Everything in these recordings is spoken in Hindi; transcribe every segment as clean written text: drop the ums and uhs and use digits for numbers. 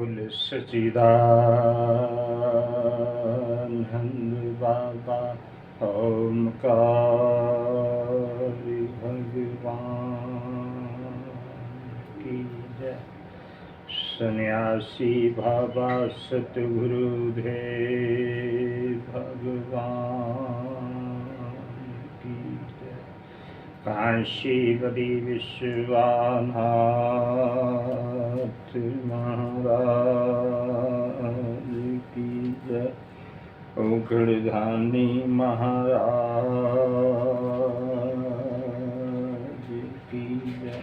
बोल सच्चिदानंद बाबा ओमकारी भगवान की जय। सन्यासी बाबा सतगुरुदेव भगवान की जय। काशीपति विश्वनाथ महाराज की जय। उखड़धानी महाराज की जय।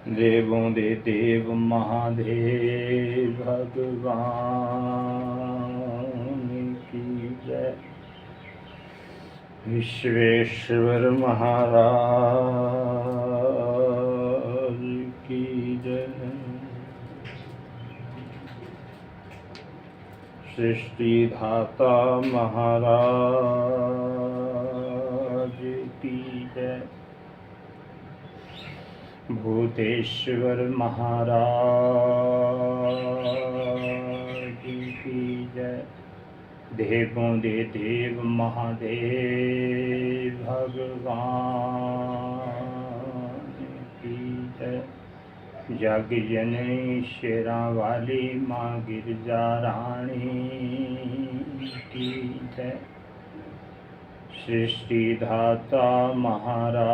देवों दे देव महादेव भगवान की जय। विश्वेश्वर महाराज की जय। सृष्टि धाता महाराज की जय। भूतेश्वर महाराज की जय। देवों दे देव महादेव भगवान की जय। जग जननी शेरा वाली माँ गिरजा रानी की जय। सृष्टि धाता महाराज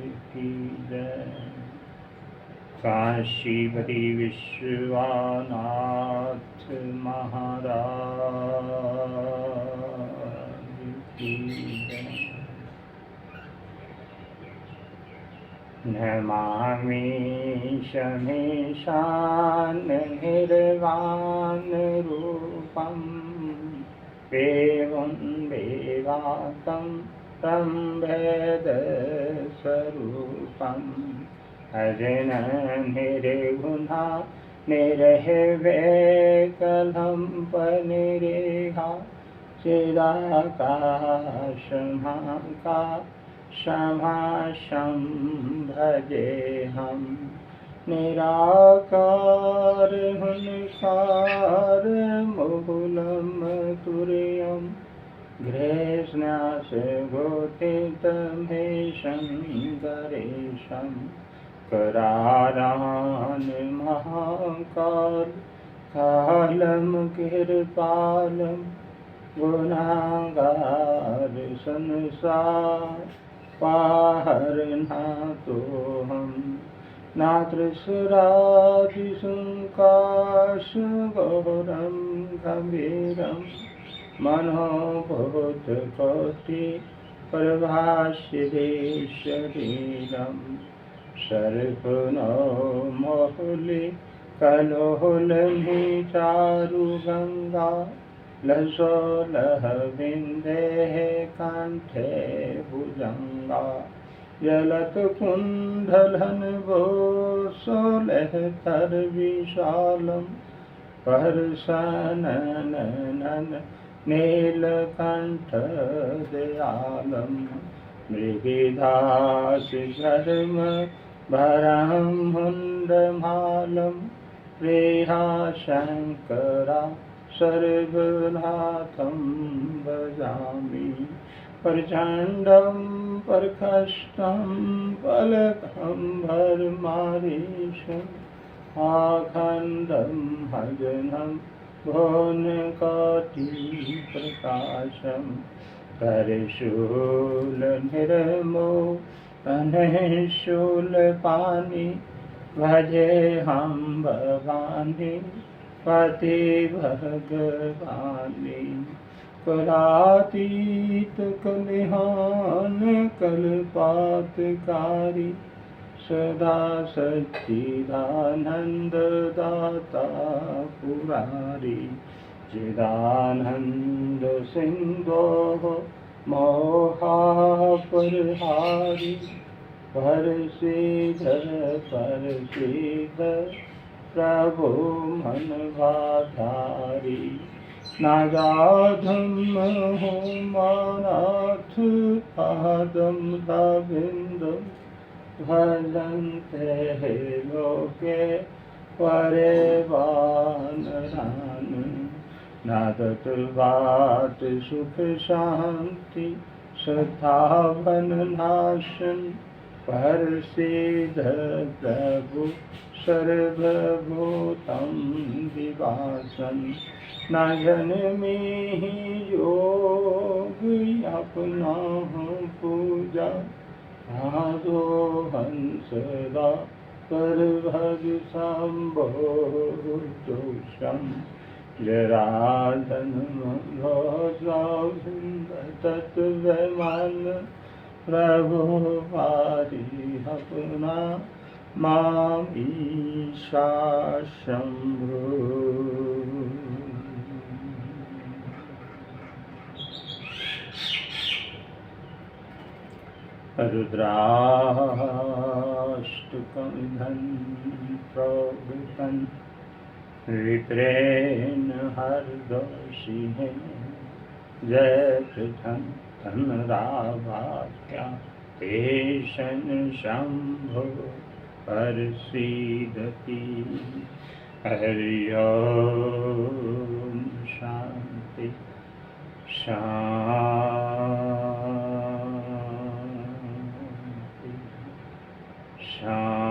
की जय। काशीपति विश्वनाथ महाराज की जय। नमामि शमीशान निर्वाण रूपं एवं देवातं तं वेद स्वरूपम् अजन निर्गुणा निर्विकलं पनिरेहा चिदाकाशमाकाशमाशं भजेऽहं। निराकार हुंकार मूलं तुर्यं गृह्णासगोथितमेशं गणेशं। करारान् महाकाल कालं कृपालं गुणागार संसार पाहरनाथोऽहं। नात्रसुरादिसुकाशगौरं गम्भीरं मनोभूतकोटि प्रभास्यदेशरीरं। सर्पनो मोहुली कलोलमि चारुगंगा लसोलहबिन्देः कण्ठे भुजंगा। जलत्कुण्डलनभोसोलहतर विशालं परशननन नीलकण्ठदयालं। मृगिधासधर्म भरं मुण्डमालं प्रियाशङ्करा सर्वनाथं भजामि। प्रचण्डं प्रकष्टं फलकं भरमारीशम् आखण्डं हजनं भुवनकोटिप्रकाशं। करशूलनिर्मोहनशूलपाणि भजेऽहं भवानी पतिभगवानी। कलातीत कलिहान कल्पातकारी सदा सच्चिदानंद दाता पुरारी। चिदानंद सिंधो मोहापरहारी। परसीधर प्रभु मनवाधारी। नागाधम होमानाथ पादम दाविंदम फलन्ते लोके परिवानरान् नादत बात सुख शांति सतावन नाशन परसिद्ध प्रभु सर्वभूतं दिवासन न जन्मे योग अपना पूजा आदो हंसदा कर भग संभोषम जराधन तत्वमान प्रभु पारी अपना माम ईशा शंभु। रुद्राष्टकं प्रवृतं विप्रेण हरदोषिणे जयपृथं तन्राभाक्या तेषन् शम्भो परसीदति। हरि ओम शांति शांति शांति।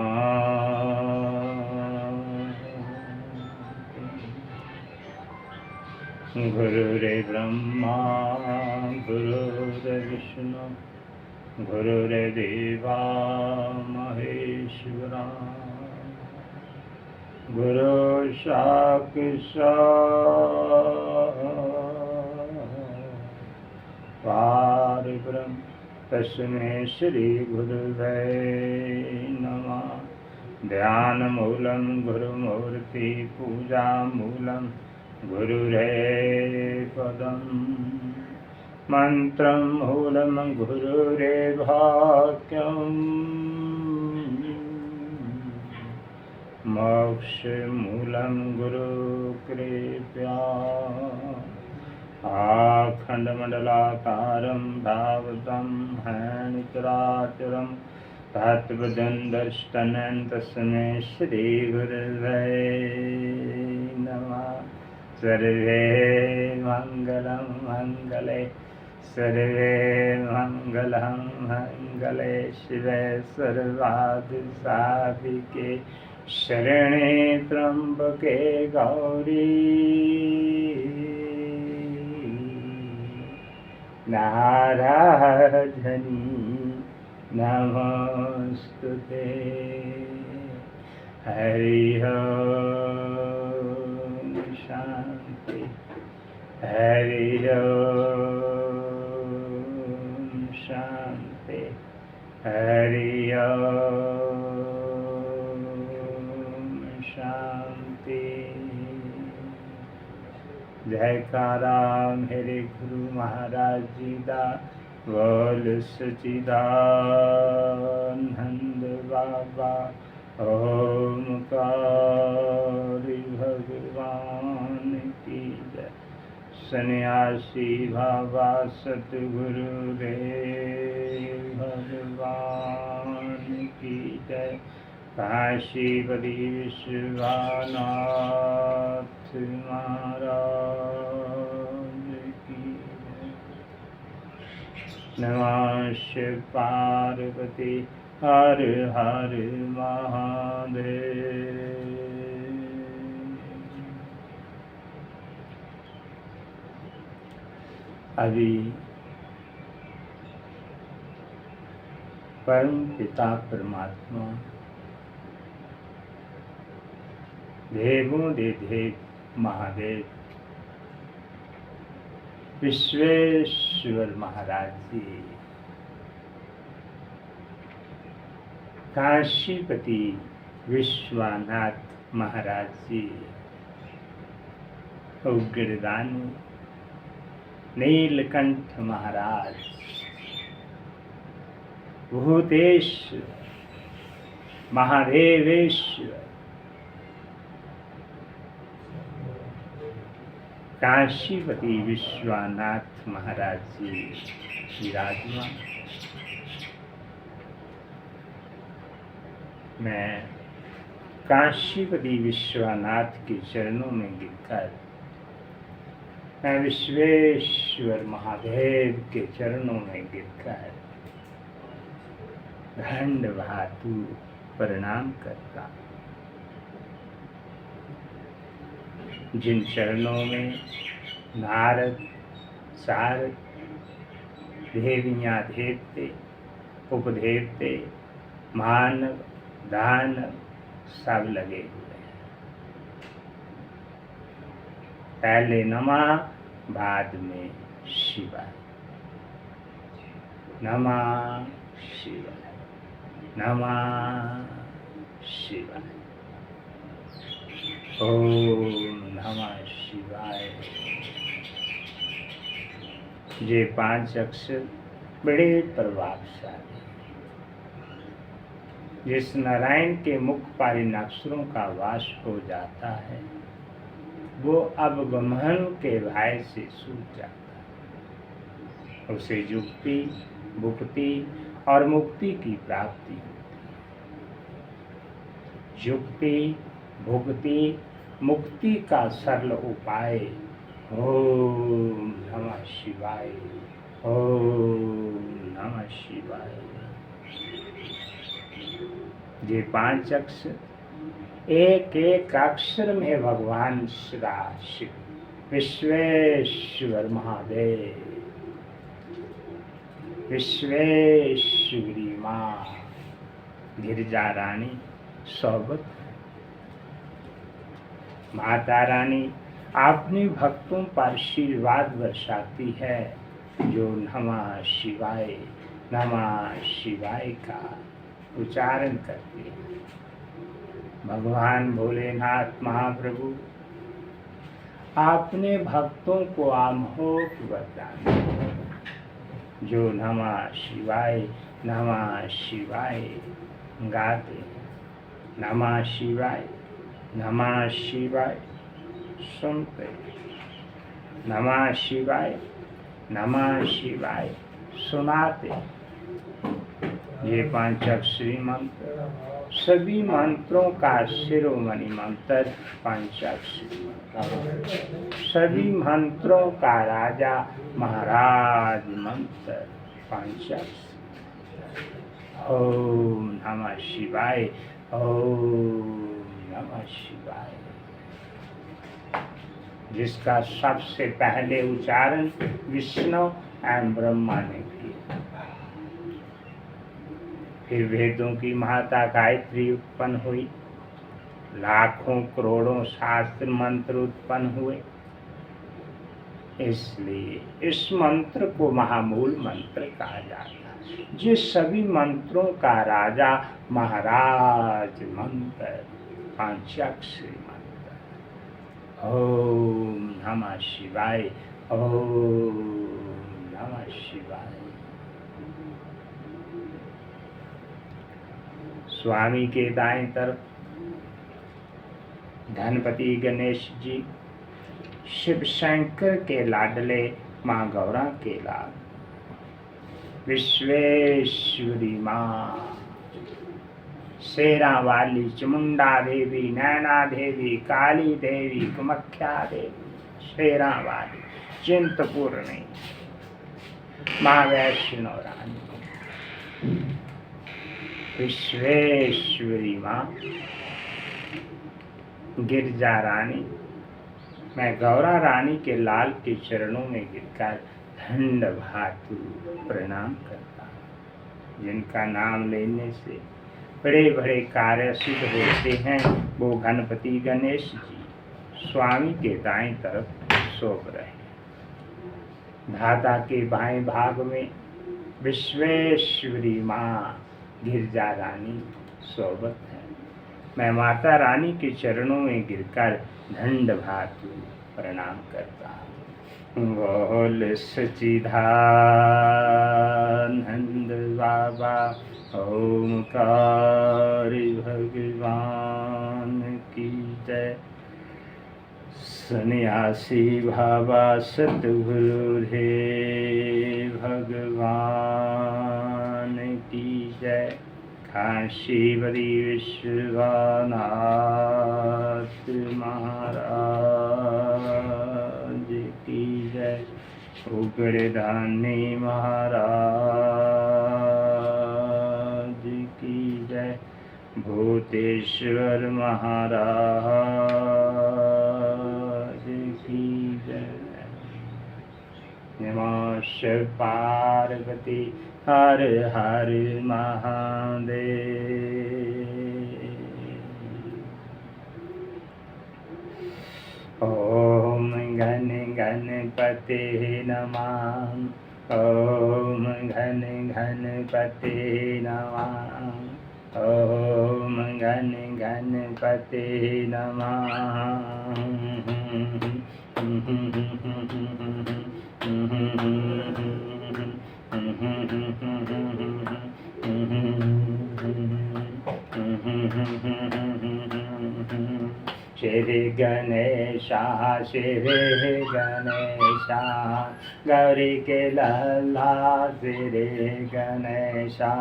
गुरुरेव ब्रह्मा गुरुर्विष्णु गुरुर्देवा महेश्वरा गुरु साक्षात् परब्रह्म तस्मै श्री गुरुवे नमः। ध्यानमूलं गुरुमूर्ति पूजामूलं गुरुरेपदम् मंत्रं मूलं गुरुरेवाक्यम् मोक्षमूलं गुरुकृपया। आखण्डमण्डलाकारं भावतं हैनिचराचरं तत्त्वदर्शनं तस्मै श्रीगुरुवे नमः। सर्वे मंगलं मंगले सर्वे मंगलं मंगले शिवे सर्वादिसाधिके शरणे त्र्यंबके गौरी नारायणी नमोस्तुते। हरि ओम शांति हरि ओम शांति हरि ओम शांति। जयकारा मेरे गुरु महाराज जी दा बोल सच्चिदानंद बाबा ओमकारी भगवान की जय। सन्यासी बाबा सतगुरु देव भगवान की जय। काशीपति विश्वनाथ महाराज की जय। नमः शिव पार्वती हर हर महादेव। अभी परम पिता परमात्मा देवों दे देव महादेव विश्वेश्वर महाराज जी काशीपति विश्वनाथ महाराज जी उग्रदानी नीलकंठ महाराज भूतेश्वर महादेवेश्वर काशीपति विश्वनाथ महाराज जी विराजमान। मैं काशीपति विश्वनाथ के चरणों में गिरकर, मैं विश्वेश्वर महादेव के चरणों में गिरकर दंड भातु प्रणाम करता। जिन चरणों में नारद, सारद, देवियाँ देवते, उपदेवते, मानव, दानव सब लगे हुए हैं। पहले नमः, बाद में शिवाय। नमः शिवाय, नमः शिवाय, ओम नमः शिवाय। ये 5 अक्षर बड़े प्रभावशाली। जिस नारायण के मुख पर इन अक्षरों का वास हो जाता है, वो अवगमन के भय से सूझ जाता है। उसे युक्ति, भुक्ति और मुक्ति की प्राप्ति होती है। युक्ति, भुक्ति, मुक्ति का सरल उपाय ओम नमः शिवाय, ओम नमः शिवाय। ये 5 अक्षर, एक एक अक्षर में भगवान सदा शिव, विश्वेश्वर महादेव, विश्वेश्वरी माँ गिरिजा रानी सोबत। माता रानी अपने भक्तों पर आशीर्वाद बरसाती है, जो नमः शिवाय, नमः शिवाय का उच्चारण करते हैं। भगवान भोलेनाथ महाप्रभु अपने भक्तों को अमोघ वरदान देते हैं, जो नमः शिवाय, नमः शिवाय गाते हैं। नमः शिवाय, नमः शिवाय सुनते, नमः शिवाय, नमः शिवाय सुनाते। ये 5 अक्षरी मंत्र सभी मंत्रों का शिरोमणि मंत्र, पंचाक्षरी मंत्र, सभी मंत्रों का राजा महाराज मंत्र, पंचाक्षरी। ओम नमः शिवाय, ओम नमः शिवाय। जिसका सबसे पहले उच्चारण विष्णु एवं ब्रह्मा ने किया। फिर वेदों की माता गायत्री उत्पन्न हुई, लाखों करोड़ों शास्त्र मंत्र उत्पन्न हुए। इसलिए इस मंत्र को महामूल मंत्र कहा जाता है। जिस सभी मंत्रों का राजा महाराज मंत्र, पंचाक्षरी मंत्र। ओम नमः शिवाय, ओम नमः शिवाय। स्वामी के दाएं तरफ धनपति गणेश जी, शिव शंकर के लाडले माँ गौरा के लाल, विश्वेश्वरी माँ, शेरा वाली, चामुंडा देवी, नैना देवी, काली देवी, कामाख्या देवी, शेरा वाली, चिंतपूर्णी, माँ वैष्णो रानी, विश्वेश्वरी माँ, गिरजा रानी। मैं गौरा रानी के लाल के चरणों में गिरकर दंड भातु प्रणाम करता हूँ। जिनका नाम लेने से बड़े बड़े कार्य सिद्ध होते हैं, वो गणपति गणेश जी स्वामी के दाएं तरफ शोभ रहे। धाता के बाएं भाग में विश्वेश्वरी माँ गिरजा रानी सोबत है। मैं माता रानी के चरणों में गिरकर दंड भातु प्रणाम करता हूँ। बोल सच्चिदानंद बाबा ओमकार भगवान की जय। सन्यासी बाबा सतगुरु रे भगवान की जय। काशीपति विश्वनाथ महाराज की जय। उग्रधानी महाराज की जय। भूतेश्वर महाराज की जय। नमः शिव पार्वती हर हर महादेव। ओम घन गणपते नमः। ओम घन गणपते नमः। ओम घन गणपते नमः। श्री गणेशा श्री गणेशा गौरी के लल्ला श्री गणेशा।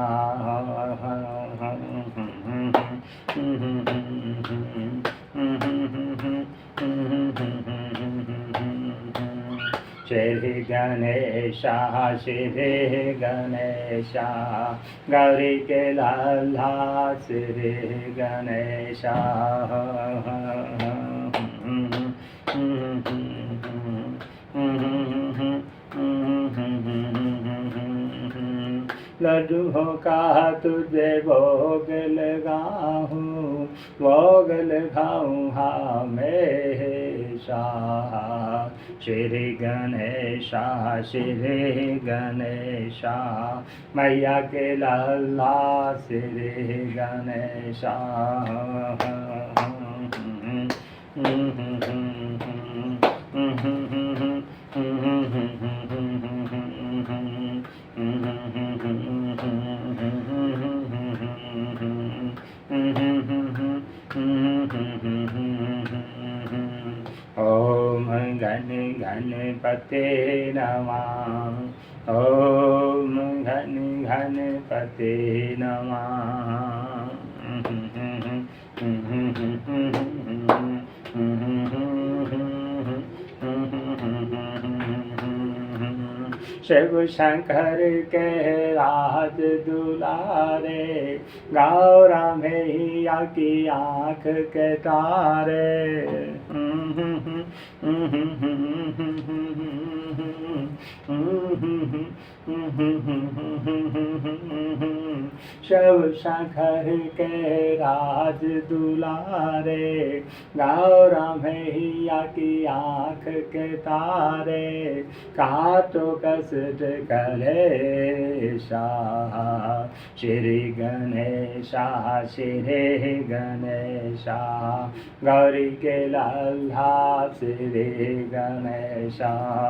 श्री गणेशा श्री गणेशा गौरी के लल्ला श्री गणेशा। लड्डुओं का तुझे भोग लगाऊं, भोग लगाऊं हमेशा। श्री गणेशा श्री गणेशा मैया के लल्ला श्री गणेशा। ओम घन गणपते नमः। ओम घन गणपते नमः। शिव शंकर के राज दुलारे, गौरा मैया की आँख के तारे। शिव शंकर के राज दुलारे, गौरा मैया की आँख के तारे। काटो कसट कलेशा श्री गणेशा श्री गणेशा गौरी के लल्ला श्री गणेशा।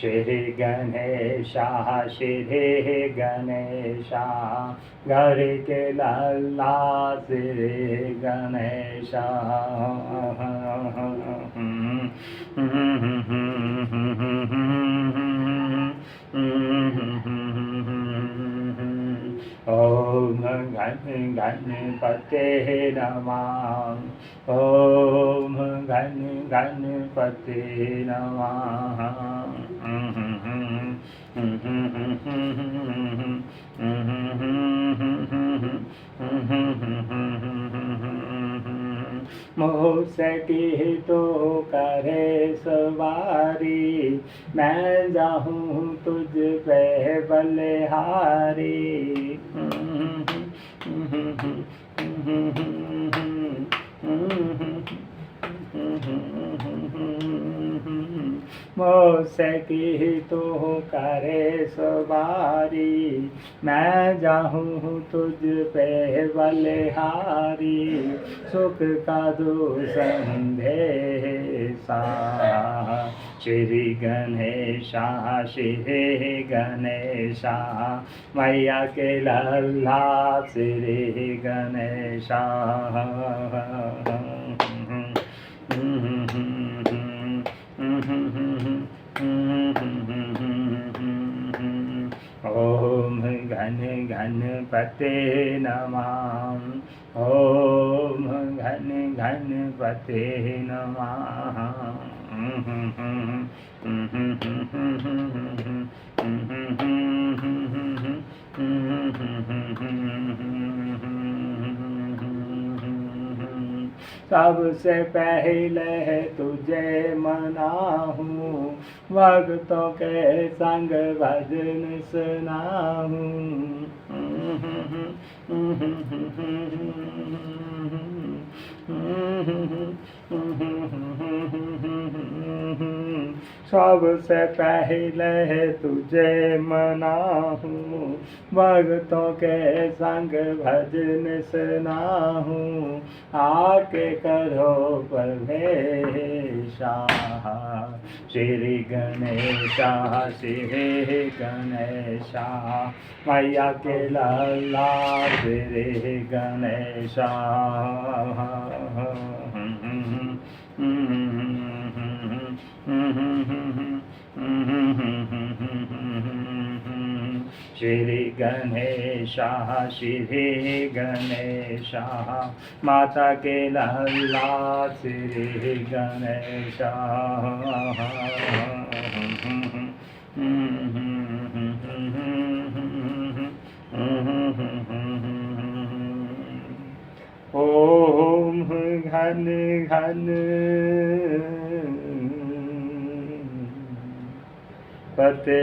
श्री गणेशा श्री गणेशा गौरी के लल्ला श्री गणेशा। ओम घन गणपते नमः। ओम घन गणपते नमः। मुझसे की तो करे सवारी, मैं जाऊँ तुझ पे बलिहारी। सकी तो करे सवारी, मैं जाऊँ तुझ पे बलिहारी, सुख का दो संदेशा। श्री गणेशा श्री गणेशा, मैया के लल्ला श्री गणेशा। ओम घन गणपते नमः, ओम घन गणपते नमः। सबसे पहले तुझे मनाऊं, भक्तों के संग भजन सुनाऊं। सबसे पहले तुझे मनाऊं, भक्तों के संग भजन सुनाऊं। आके करो प्रवेशा, श्री गणेशा श्री गणेशा, मैया के लल्ला श्री गणेशा। श्री गणेशा श्री गणेशा, माता के लल्ला श्री गणेशा। ओम घन घन पते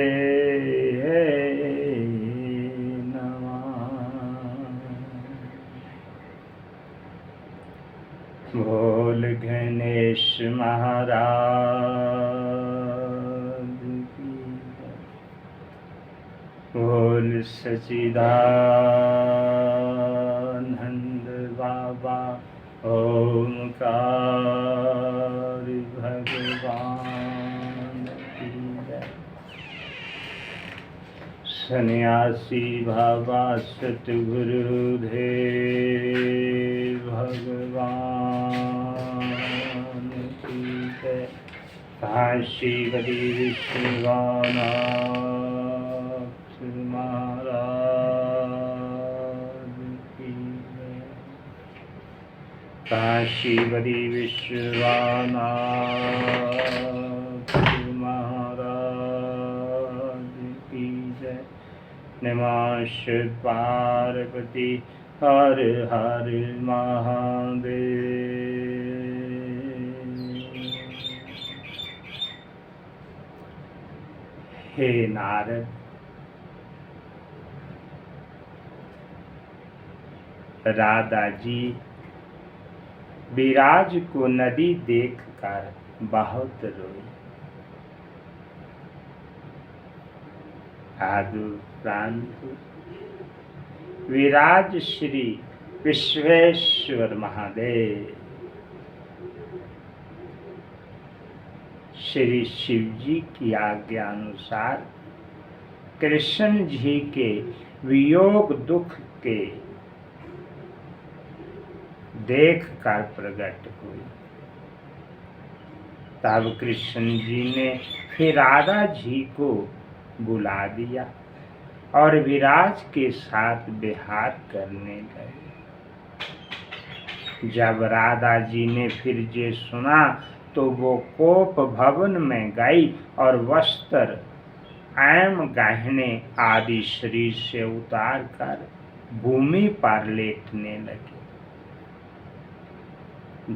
बोल गणेश महाराज की, बोल सच्चिदानंद बाबा ओमकार भगवान की जय। सन्यासी बाबा सतगुरुदेव भगवान की जय। काशी बड़ी विश्वनाथ महाराज की जय। काशी बड़ी विश्वनाथ महाराज की जय। नमः पार्वती हर हर महादेव। हे नारद, राधा जी विराज को नदी देखकर बहुत रोई। साधु प्रांत विराज श्री विश्वेश्वर महादेव श्री शिव जी की आज्ञा अनुसार कृष्ण जी के वियोग दुख के देख कर प्रकट हुई। तब कृष्ण जी ने फिर राधा जी को बुला दिया और विराज के साथ विहार करने लगे। जब राधा जी ने फिर ये सुना तो वो कोप भवन में गई और वस्त्र एवं गहने आदि शरीर से उतार कर भूमि पर लेटने लगे।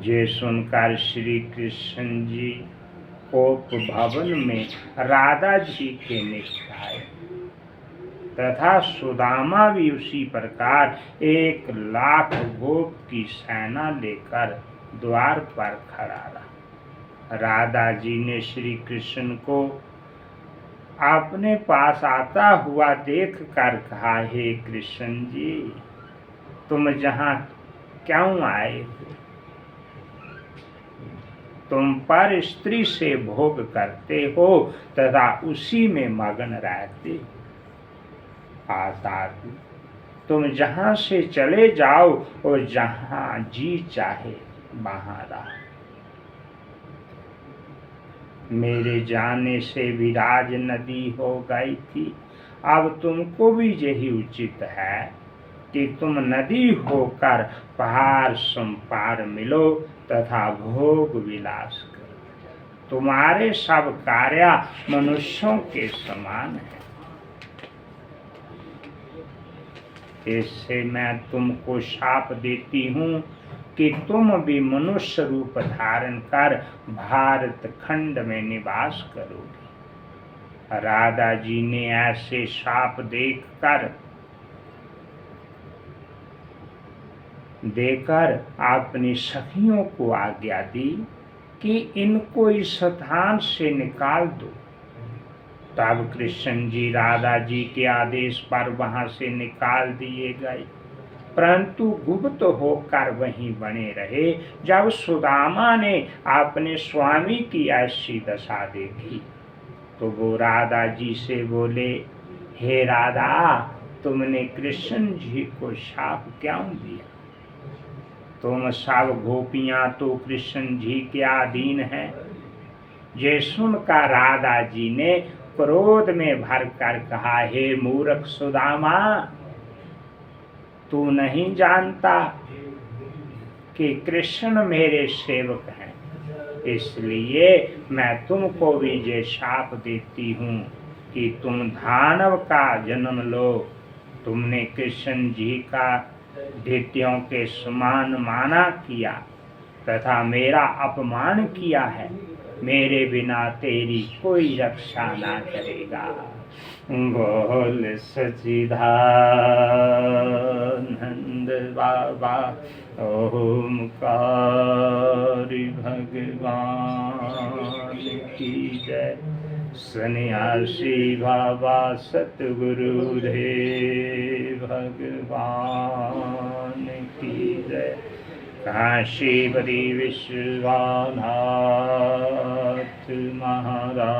ये सुनकर श्री कृष्ण जी कोप भवन में राधा जी के निकट आए तथा सुदामा भी उसी प्रकार 1,00,000 गोप की सेना लेकर द्वार पर खड़ा रहा। राधा जी ने श्री कृष्ण को अपने पास आता हुआ देख कर कहा, हे कृष्ण जी, तुम जहाँ क्यों आए हो? तुम पर स्त्री से भोग करते हो तथा उसी में मगन रहते हो। आजाद तुम जहाँ से चले जाओ और जहाँ जी चाहे वहाँ रहो। मेरे जाने से विराज नदी हो गई थी, अब तुमको भी यही उचित है कि तुम नदी होकर पार संपार मिलो तथा भोग विलास करो। तुम्हारे सब कार्य मनुष्यों के समान है। इससे मैं तुमको शाप देती हूँ कि तुम भी मनुष्य रूप धारण कर भारत खंड में निवास करोगे। राधा जी ने ऐसे शाप देकर अपनी सखियों को आज्ञा दी कि इनको इस स्थान से निकाल दो। तब कृष्ण जी राधा जी के आदेश पर वहां से निकाल दिए गए, परंतु गुप्त होकर वहीं बने रहे। जब सुदामा ने अपने स्वामी की ऐसी दशा देखी तो वो राधा जी से बोले, हे राधा, तुमने कृष्ण जी को शाप क्यों दिया? तुम सब गोपियां तो कृष्ण जी के अधीन हैं। ये सुनकर राधा जी ने क्रोध में भरकर कहा, हे मूर्ख सुदामा, तू नहीं जानता कि कृष्ण मेरे सेवक हैं, इसलिए मैं तुमको भी ये शाप देती हूँ कि तुम दानव का जन्म लो। तुमने कृष्ण जी का दैत्यों के समान माना किया तथा मेरा अपमान किया है। मेरे बिना तेरी कोई रक्षा ना करेगा। बोल सच्चिदानंद बाबा ओमकार भगवान की जय। सन्यासी बाबा सतगुरु देव भगवान की जय। काशीपति विश्वनाथ महाराज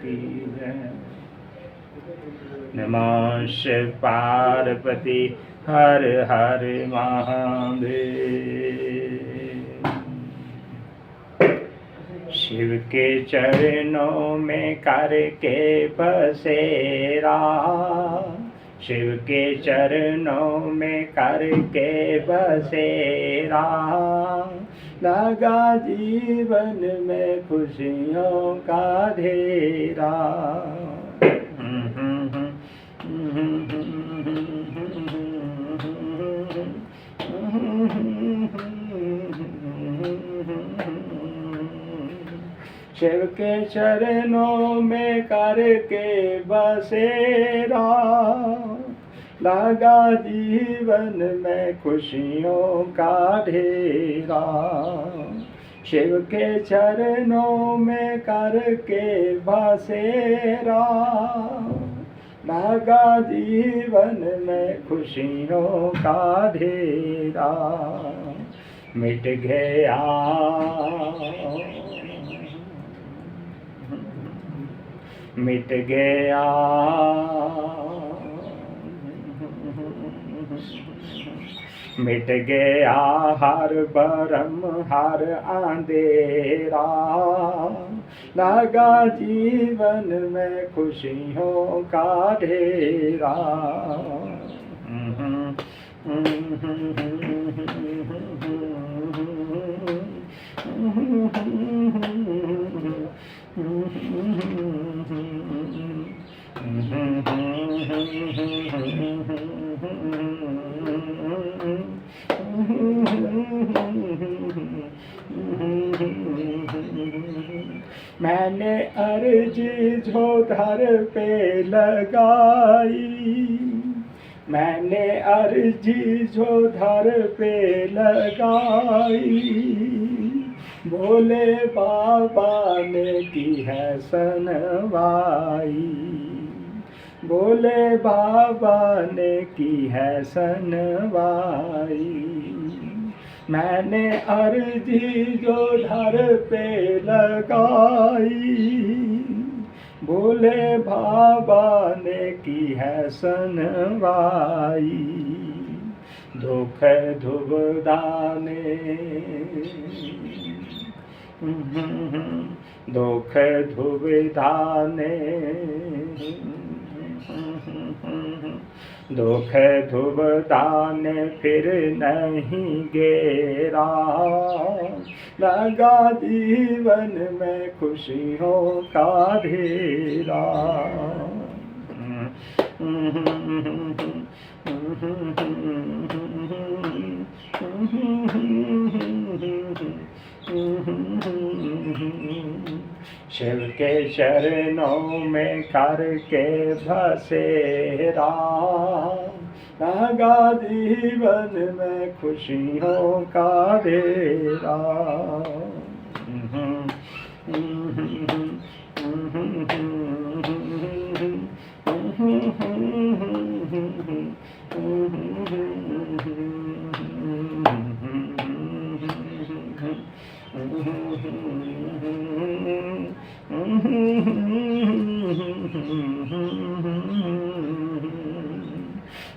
की जय। नमः शिव पार्वती हर हर महादेव। शिव के चरणों में करके बसेरा, शिव के चरणों में करके बसेरा, लगा जीवन में खुशियों का धेरा। शिव के चरणों में करके बसेरा, लगा जीवन में खुशियों का ढेरा। शिव के चरणों में करके बसेरा, लगा जीवन में खुशियों का ढेरा। मिट गया मिट गया मिट गया हर भरम हर अंधेरा, लगा जीवन में खुशियों का ढेरा। मैंने अर्जी जो धर पे लगाई, मैंने अर्जी जो धर पे लगाई, भोले बाबा ने की है सनवाई, भोले बाबा ने की है सनवाई। मैंने अर्जी जो धर पे लगाई, भोले बाबा ने की है सनवाई। दुख दुबदाने दुख दुविधाने दुख दुबदाने फिर नहीं गेरा, लगा जीवन में खुशियों का ढेरा। शिव के चरणों में करके बसेरा, लगा जीवन में खुशियों का डेरा।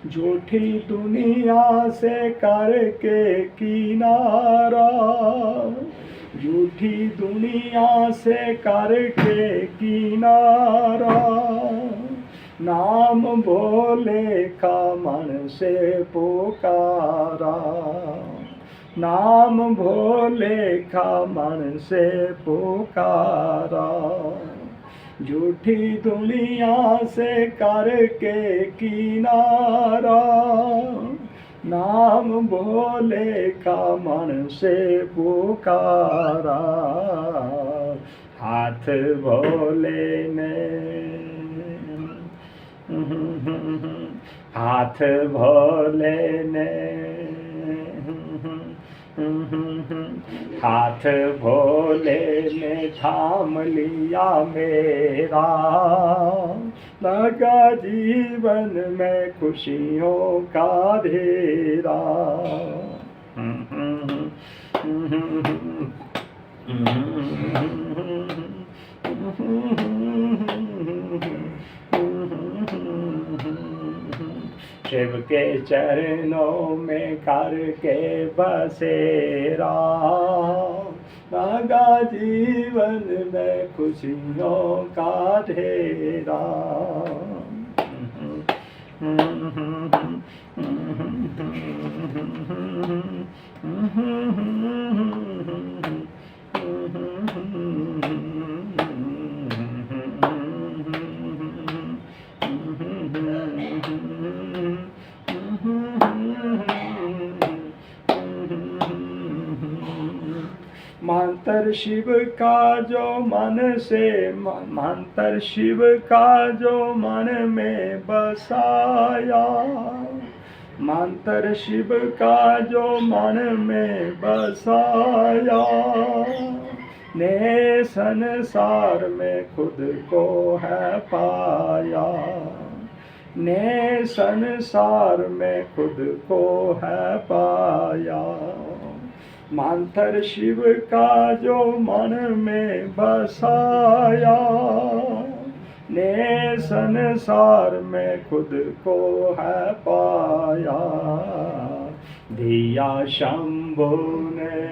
झूठी दुनिया से करके किनारा, झूठी दुनिया से करके किनारा। नाम भोले का मन से पुकारा, नाम भोले का मन से पुकारा। झूठी दुनिया से करके किनारा, नाम भोले का मन से पुकारा। हाथ भोले ने हाथ भोले ने हाथ भोले ने थाम लिया मेरा, लगा जीवन में खुशियों का ढेरा। शिव के चरणों में करके बसेरा, लगा जीवन में खुशियों का ढेरा। मंत्र शिव का जो मन से, मंत्र शिव का जो मन में बसाया, मंत्र शिव का जो मन में बसाया। ने संसार में खुद को है पाया, ने संसार में खुद को है पाया। मंत्र शिव का जो मन में बसाया, ने संसार में खुद को है पाया। दिया शंभु ने,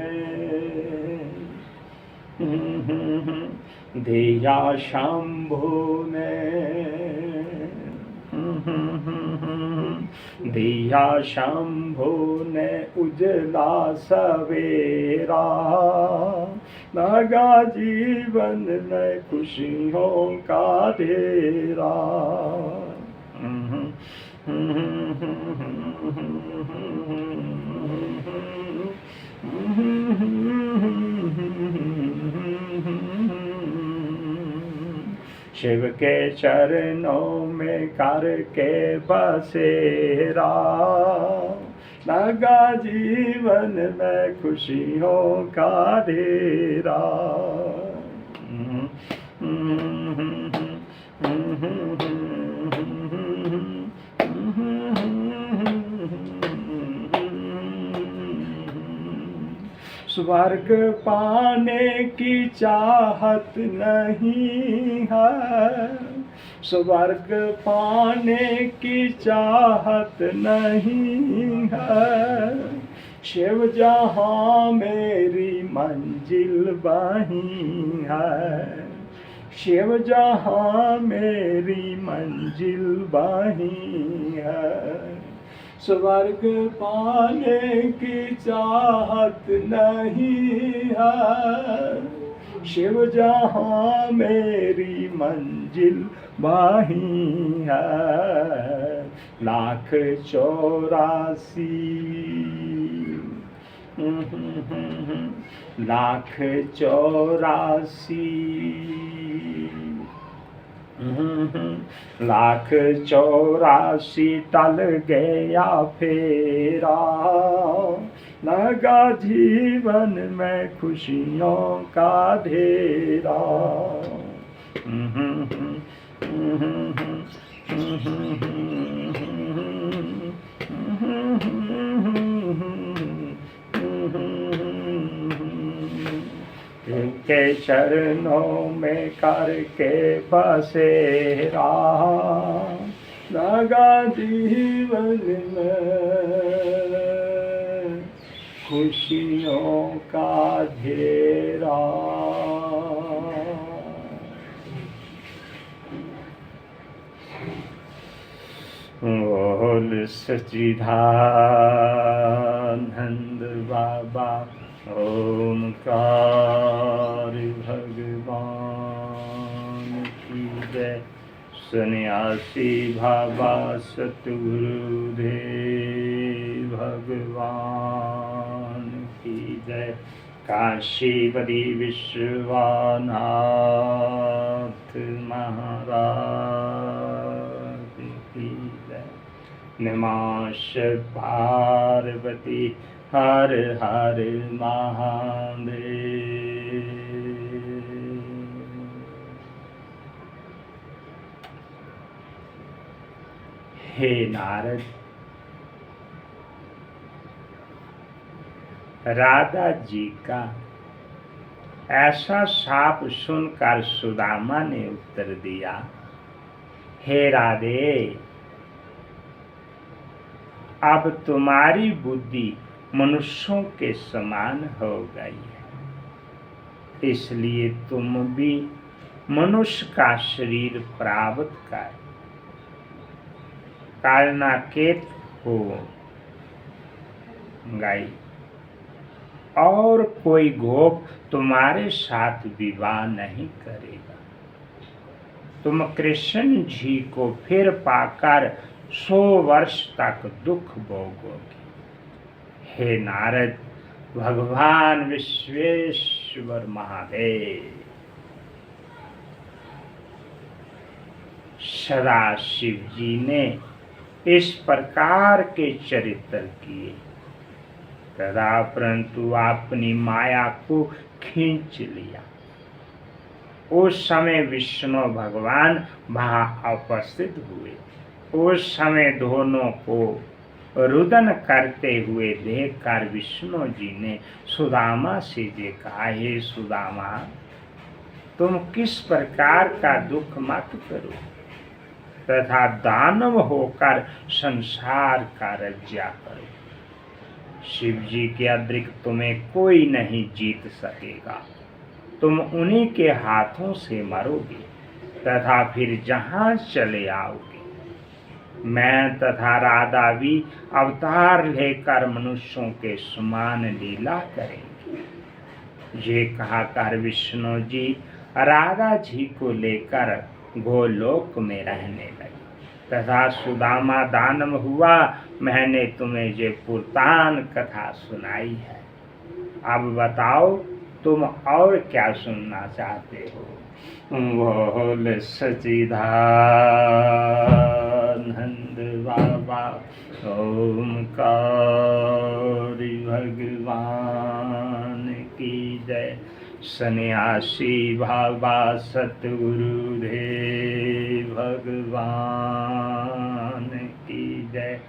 दिया शंभु ने, दिया शंभु ने उजला सवेरा, लगा जीवन में खुशियों का ढेरा। शिव के चरणों में करके बसेरा, लगा जीवन में खुशियों का ढेरा। स्वर्ग पाने की चाहत नहीं है, स्वर्ग पाने की चाहत नहीं है, शिव जहाँ मेरी मंजिल वहीं है, शिव जहाँ मेरी मंजिल वहीं है। स्वर्ग पाने की चाहत नहीं है, शिव जहाँ मेरी मंजिल वहीं है। लाख 84 लाख 84 लाख 84 टल गया फेरा, लगा जीवन में खुशियों का ढेरा। के चरणों में करके बसेरा, लगा जीवन में खुशियों का ढेरा। बोल सच्चिदानंद बाबा ओमकार भगवान की जय। सन्यासी बाबा सतगुरुदेव भगवान की जय। काशीपति विश्वनाथ महाराज की जय। नमः पार्वती हर हर महादेव। हे नारद, राधा जी का ऐसा शाप सुनकर सुदामा ने उत्तर दिया, हे राधे, अब तुम्हारी बुद्धि मनुष्यों के समान हो गई है, इसलिए तुम भी मनुष्य का शरीर प्राप्त कर कारणाकेत हो गई, और कोई गोप तुम्हारे साथ विवाह नहीं करेगा। तुम कृष्ण जी को फिर पाकर 100 वर्ष तक दुख भोगोगे। हे नारद, भगवान विश्वेश्वर महादेव सदाशिव जी ने इस प्रकार के चरित्र किए तथा परंतु अपनी माया को खींच लिया। उस समय विष्णु भगवान वहां उपस्थित हुए। उस समय दोनों को रुदन करते हुए देखकर विष्णु जी ने सुदामा से कहा, हे सुदामा, तुम किस प्रकार का दुख मत करो तथा दानव होकर संसार का रज्या करो। शिव जी के अतिरिक्त तुम्हें कोई नहीं जीत सकेगा। तुम उन्हीं के हाथों से मरोगे तथा फिर जहां चले आओगे। मैं तथा राधा भी अवतार लेकर मनुष्यों के समान लीला करेंगे। ये कहकर विष्णु जी राधा जी को लेकर गोलोक में रहने लगे तथा सुदामा दानव हुआ। मैंने तुम्हें ये पुराण कथा सुनाई है। अब बताओ तुम और क्या सुनना चाहते हो। बोल सच्चिदानंद बाबा ओमकार भगवान की जय। सन्यासी बाबा सतगुरुदेव भगवान की जय।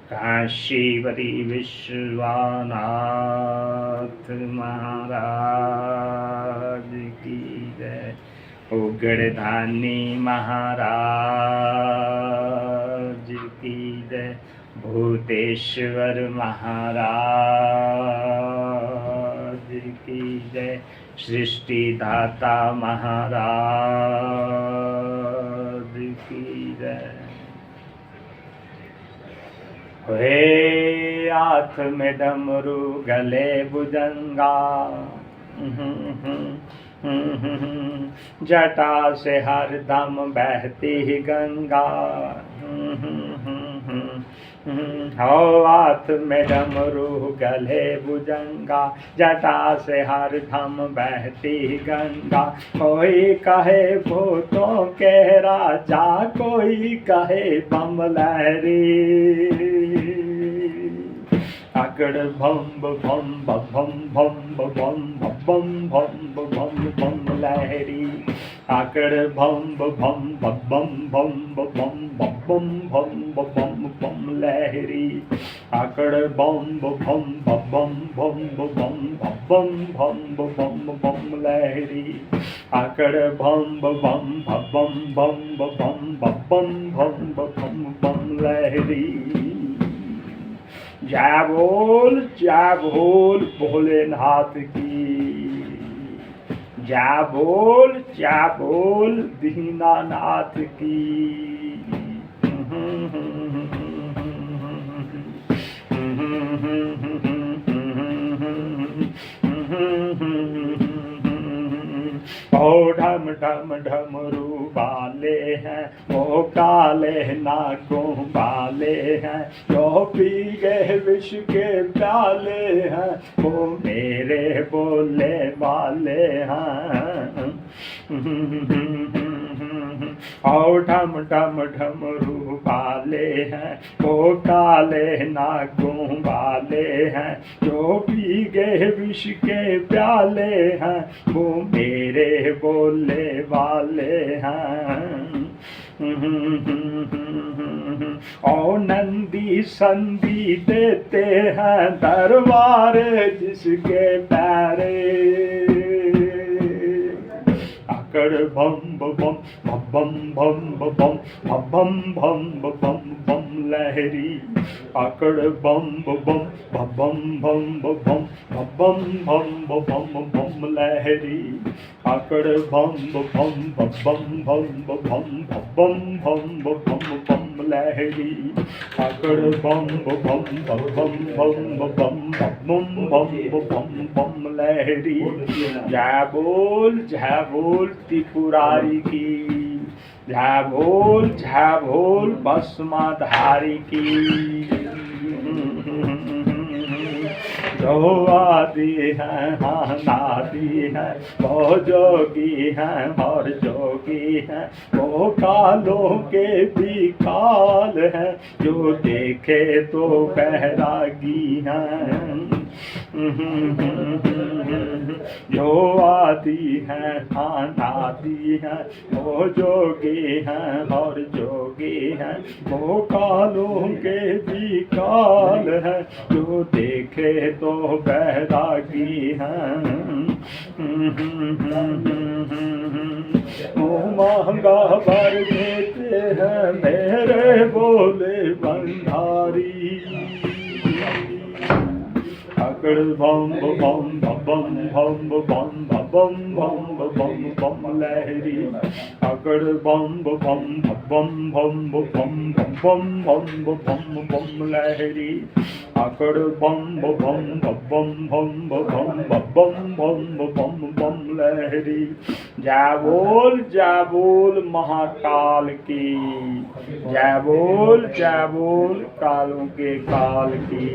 काशीपति विश्वनाथ महाराज की जय। उग्रधानी महाराज की जय। भूतेश्वर महाराज की जय। सृष्टिदाता महाराज की जय। हे हाथ में डमरू गले भुजंगा, जटा से हरदम बहती गंगा। हो हाथ में डमरू गले भुजंगा, जटा से हरदम बहती गंगा। कोई कहे भूतों के राजा, कोई कहे बम लहरी। अकड़ भम भम भम भम भम भम भम भम भम लहरी। अकड़ भम भम भम भम भम भम भम भम भम लहरी। अकड़ बम भम भम भम भम भम भम भम भम लहरी। अकड़ भम भम भम भम भम भम भम भम लहरी। जय बोल भोलेनाथ की। जय बोल दीनानाथ की। ओ ढम ढम ढमरू वाले हैं, वो काले नाकों वाले हैं। जो पी गए विष के प्याले हैं, वो मेरे बोले वाले हैं। और ढम ढम ढमरू वाले हैं, वो काले नाकों वाले हैं। जो पी गए विष के प्याले हैं, वो मेरे बोले वाले हैं। और नंदी संदी देते हैं दरबार जिसके प्यारे। अकड़ भम बम भम भम बम भम भम बम बम लहरी। अकड़ बम बम भम भम बम भम भम बम बम लहरी। अकड़ बम बम भम भम भम भम भम बम लहरी। अकड़ बम बम भम भम भम बम लहरी। जय बोल त्रिपुरारी की। जय बोल भस्माधारी की। जो आदि है हाँ नादी है, वो जोगी है और जोगी है। वो कालों के भी काल है, जो देखे तो बैरागी है। जो आदि है हाँ नादी है, वो जोगी है और जोगी है। वो कालों के भी काल है, जो देखे तो बैरागी हैं। वो महंगा वर देते हैं मेरे बोले भंडारी। अकड़ बम बम बम बम बम बम बम बम लहरी। अकड़ बम बम बम बम बम बम बम लहरी। अकड़ बम बम बम बम बम लहरी। जय बोल महाकाल की। जय बोल कालों के काल की।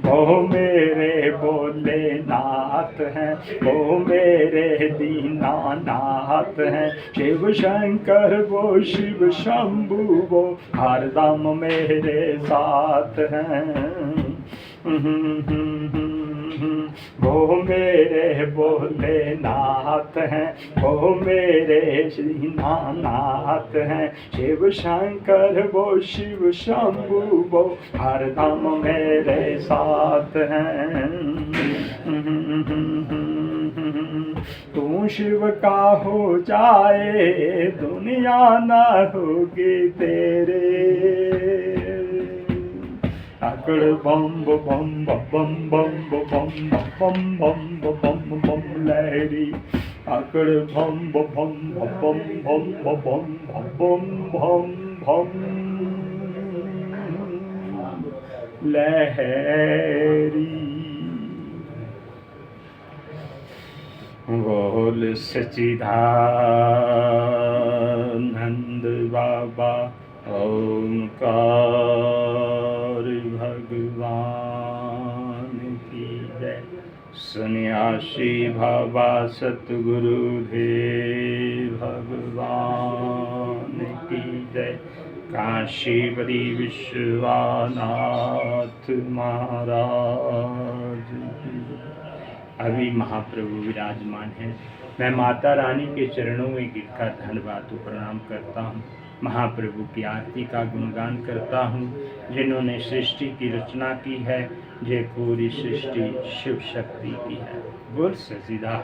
वो मेरे भोलेनाथ हैं, वो मेरे दीनानाथ हैं। शिव शंकर वो शिव शंभु वो हरदम मेरे साथ हैं। वो मेरे भोलेनाथ हैं, वो मेरे दीनानाथ हैं। शिव शंकर वो शिव शंभु वो हरदम मेरे साथ हैं। तू शिव का हो जाए दुनिया ना होगी तेरे। अकड़ बम बम बम बम बम बम बम बम बम लहरी। अकड़ बम बम बम बम बम बम बम बम लहरी। बोल सच्चिदानंद बाबा ओंकार भगवान की जय। सन्यासी बाबा सतगुरुदेव भगवान की जय। काशीपति विश्वनाथ महाराज की। अभी महाप्रभु विराजमान हैं। मैं माता रानी के चरणों में गिरकर धन्यवाद प्रणाम करता हूँ। महाप्रभु की आरती का गुणगान करता हूँ। जिन्होंने सृष्टि की रचना की है, ये पूरी सृष्टि शिव शक्ति की है। बोल सच्चिदा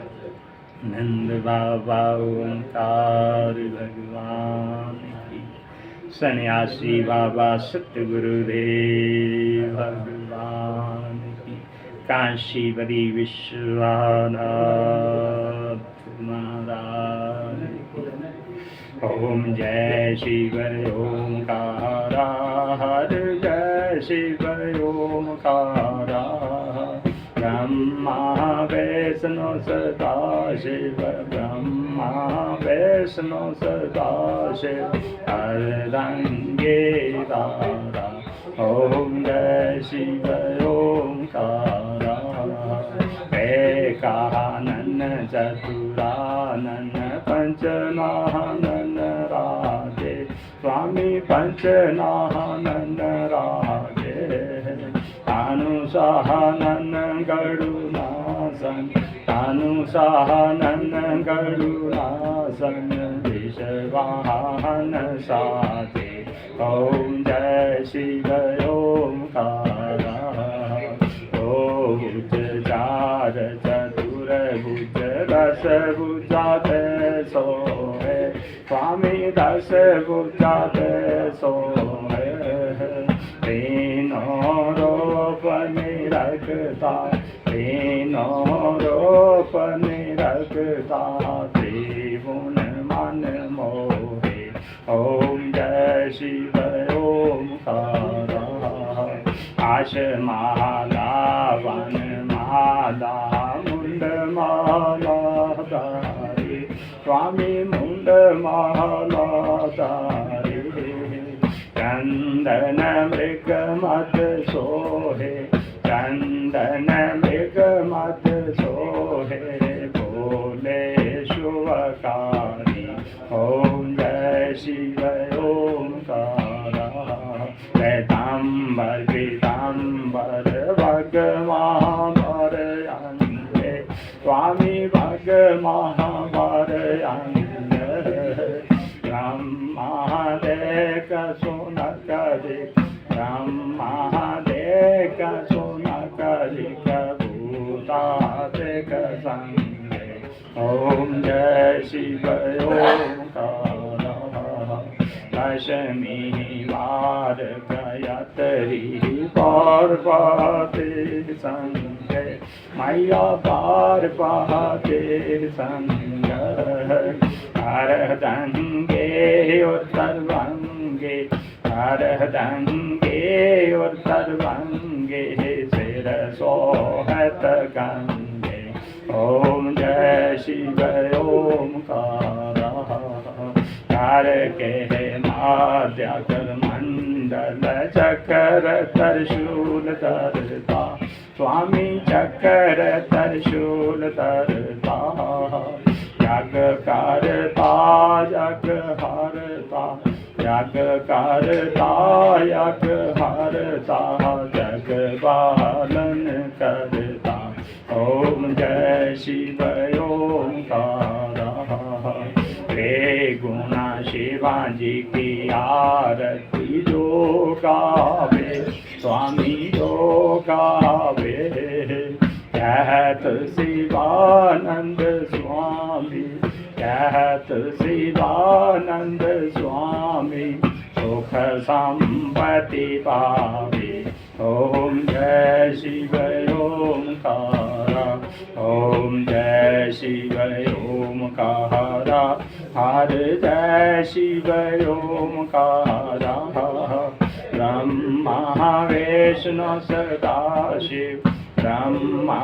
नंद बाबा ओंकार भगवान की। सन्यासी बाबा सतगुरुदेव भगवान की। काशीपति विश्वनाथ महाराज की। ओम जय शिव ओंकार हर जय शिव ओंकार। ब्रह्मा वैष्णो सदा शिव ब्रह्मा वैष्णो सदा शिव हर रंगे दारा। ओम जय शिव ओंकार। एकानन चतुरानन पंचनानन राजे। स्वामी पंचनानन राजे। अनुसानन गरुणासन अनुसानन गरुणासन। विषवाहन साधे। ओम जय शिव ओंकार। चार चतुर्भुज दस भुजात सोहे। स्वामी दस भुजात सोहे। तीनों रूप निरखता तीनों रूप निरखता। त्रिभुवन मन मोहे। ओम जय शिव ओंकार। आश माला वन माला मुंड माला धारी। स्वामी मुंड माला धारी। चंदन मृग मत सोहे। चंदन मृग मत सोहे। बोले शुभकारी। ओम जय शिव ओंकार। पीताम्बर पीताम्बर भग महावर अंगे। स्वामी भग महावर अंगे। ब्रह्मा देख सुन करिक ब्रह्मा देख सुन करिक भूता देख संगे। ओम जय शिव ओंकार। दशमी वार गयत्री पार्वती संगे। मैया पार्वती संग। हरदंगे उत्तरभंगे हरदंगे उत्तरभंगे। सिर सोहत गंगे। ओम जय शिव ओंकार। कर के माध्य कर मंड कुंडल चक्र त्रिशूल धरता स्वामी चक्र त्रिशूल धरता यज्ञ करता यज्ञ हरता यज्ञ करता यज्ञ हरता जग पालन करता ओम जय शिव ओंकारा रे गुणा शिवाजी की आरती जो गावे स्वामी जो गावे कहत शिवानंद स्वामी कहत शिवानंद स्वामी सुख संपत्ति पावे ओम जय शिव ओंकारा ओम जय शिव ओंकारा हर जय शिव ओंकारा ब्रह्मा विष्णु सदाशिव ब्रह्मा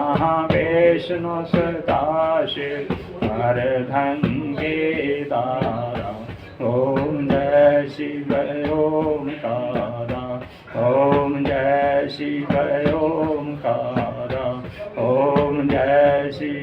विष्णु सदाशिव अर्धंगेदारा ओम जय शिव ओंकारा ओम जय शिव ओंकारा ओम जय शिव